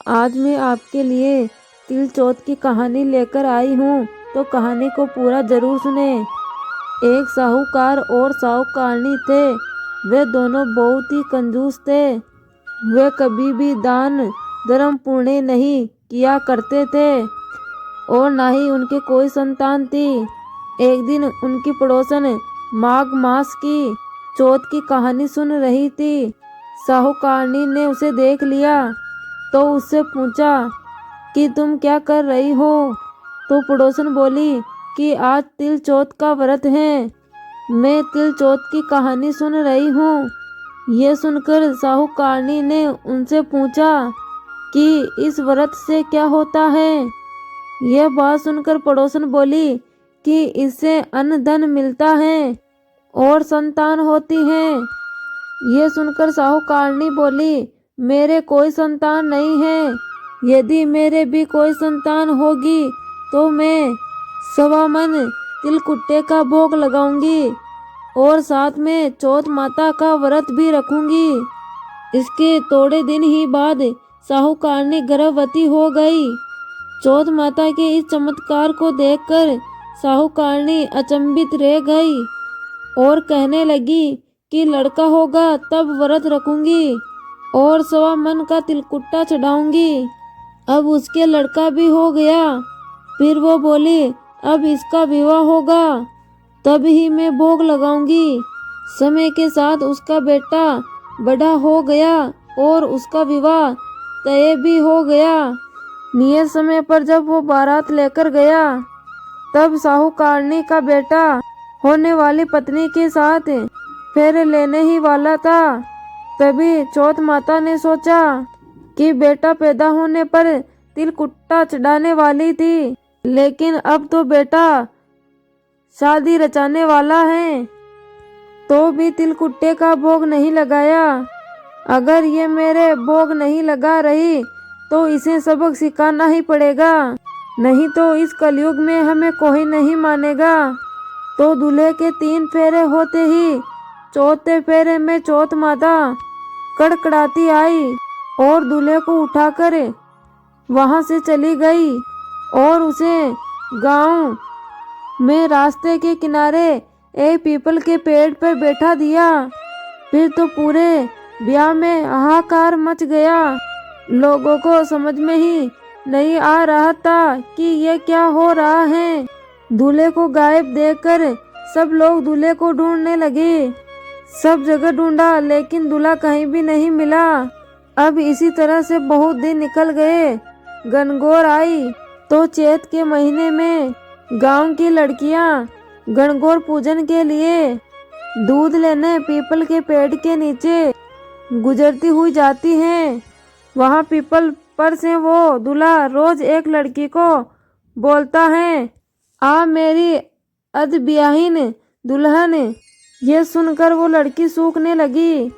आज मैं आपके लिए तिल चौथ की कहानी लेकर आई हूँ, तो कहानी को पूरा जरूर सुने। एक साहूकार और साहूकारनी थे। वे दोनों बहुत ही कंजूस थे। वे कभी भी दान धर्म पुण्य नहीं किया करते थे और ना ही उनके कोई संतान थी। एक दिन उनकी पड़ोसन माघ मास की चौथ की कहानी सुन रही थी। साहूकारनी ने उसे देख लिया तो उससे पूछा कि तुम क्या कर रही हो। तो पड़ोसन बोली कि आज तिल चौथ का व्रत है, मैं तिल चौथ की कहानी सुन रही हूँ। ये सुनकर साहूकारनी ने उनसे पूछा कि इस व्रत से क्या होता है। यह बात सुनकर पड़ोसन बोली कि इससे अन्न धन मिलता है और संतान होती है। यह सुनकर साहूकारनी बोली, मेरे कोई संतान नहीं है। यदि मेरे भी कोई संतान होगी तो मैं 1.25 मन तिलकुट्टे का भोग लगाऊंगी और साथ में चौथ माता का व्रत भी रखूंगी। इसके थोड़े दिन ही बाद साहूकारनी गर्भवती हो गई। चौथ माता के इस चमत्कार को देखकर साहूकारनी अचंभित रह गई और कहने लगी कि लड़का होगा तब व्रत रखूंगी और 1.25 मन का तिलकुट्टा चढ़ाऊंगी। अब उसके लड़का भी हो गया। फिर वो बोली, अब इसका विवाह होगा तब ही मैं भोग लगाऊंगी। समय के साथ उसका बेटा बड़ा हो गया और उसका विवाह तय भी हो गया। नियत समय पर जब वो बारात लेकर गया तब साहूकारनी का बेटा होने वाली पत्नी के साथ फेरे लेने ही वाला था। तभी चौथ माता ने सोचा कि बेटा पैदा होने पर तिलकुट्टा चढ़ाने वाली थी, लेकिन अब तो बेटा शादी रचाने वाला है तो भी तिलकुट्टे का भोग नहीं लगाया। अगर ये मेरे भोग नहीं लगा रही तो इसे सबक सिखाना ही पड़ेगा, नहीं तो इस कलयुग में हमें कोई नहीं मानेगा। तो दूल्हे के 3 फेरे होते ही चौथे फेरे में चौथ माता कड़कड़ाती आई और दूल्हे को उठाकर वहां से चली गई और उसे गांव में रास्ते के किनारे एक पीपल के पेड़ पर बैठा दिया। फिर तो पूरे ब्याह में हाहाकार मच गया। लोगों को समझ में ही नहीं आ रहा था कि ये क्या हो रहा है। दूल्हे को गायब देखकर सब लोग दूल्हे को ढूंढने लगे। सब जगह ढूंढा लेकिन दूल्हा कहीं भी नहीं मिला। अब इसी तरह से बहुत दिन निकल गए। गणगौर आई तो चैत के महीने में गांव की लड़कियां गणगौर पूजन के लिए दूध लेने पीपल के पेड़ के नीचे गुजरती हुई जाती हैं। वहां पीपल पर से वो दूल्हा रोज एक लड़की को बोलता है, आ मेरी अधब्याहीन दुल्हन। ये सुनकर वो लड़की सूखने लगी,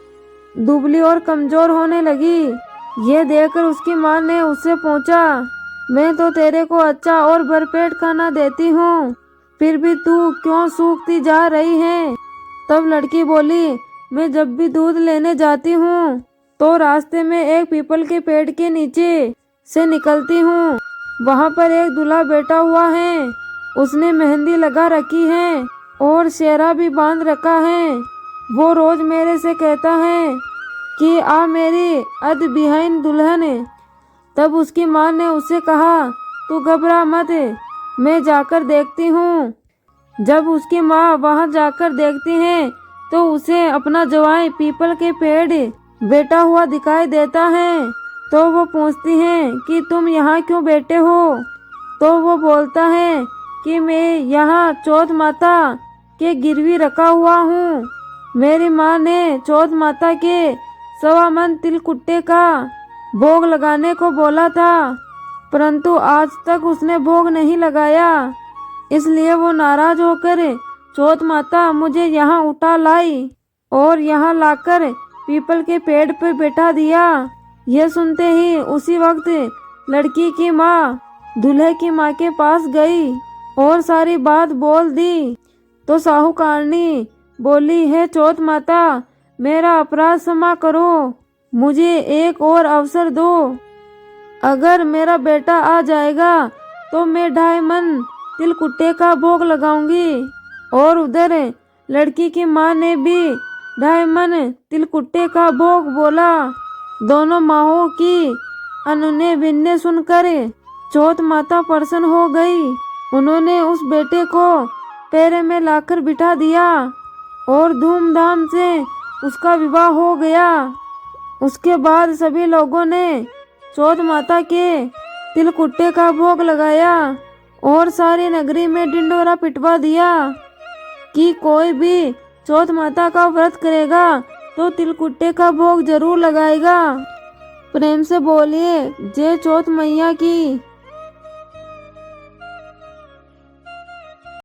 दुबली और कमजोर होने लगी। ये देखकर उसकी माँ ने उससे पूछा, मैं तो तेरे को अच्छा और भरपेट खाना देती हूँ, फिर भी तू क्यों सूखती जा रही है। तब लड़की बोली, मैं जब भी दूध लेने जाती हूँ तो रास्ते में एक पीपल के पेड़ के नीचे से निकलती हूँ। वहाँ पर एक दूल्हा बैठा हुआ है, उसने मेहंदी लगा रखी है और सेहरा भी बांध रखा है। वो रोज मेरे से कहता है कि आ मेरी अधबिहाइन दुल्हन। तब उसकी माँ ने उससे कहा, तू घबरा मत, मैं जाकर देखती हूँ। जब उसकी माँ वहाँ जाकर देखती है तो उसे अपना जवाई पीपल के पेड़ बैठा हुआ दिखाई देता है। तो वो पूछती है कि तुम यहाँ क्यों बैठे हो। तो वो बोलता है कि मैं यहाँ चौथ माता के गिरवी रखा हुआ हूँ। मेरी माँ ने चौथ माता के 1.25 मन तिलकुट्टे का भोग लगाने को बोला था, परंतु आज तक उसने भोग नहीं लगाया। इसलिए वो नाराज होकर चौथ माता मुझे यहाँ उठा लाई और यहाँ लाकर पीपल के पेड़ पर बैठा दिया। यह सुनते ही उसी वक्त लड़की की माँ दूल्हे की माँ के पास गई और सारी बात बोल दी। तो साहूकारनी बोली, है चौथ माता, मेरा अपराध क्षमा करो, मुझे एक और अवसर दो। अगर मेरा बेटा आ जाएगा तो मैं 2.5 मन तिलकुट्टे का भोग लगाऊंगी। और उधर लड़की की माँ ने भी 2.5 मन तिलकुट्टे का भोग बोला। दोनों माओं की अनूने विनय सुनकर चौथ माता प्रसन्न हो गई। उन्होंने उस बेटे को पैरे में लाकर बिठा दिया और धूमधाम से उसका विवाह हो गया। उसके बाद सभी लोगों ने चौथ माता के तिलकुट्टे का भोग लगाया और सारी नगरी में ढिंढोरा पिटवा दिया कि कोई भी चौथ माता का व्रत करेगा तो तिलकुट्टे का भोग जरूर लगाएगा। प्रेम से बोलिए जय चौथ मैया की।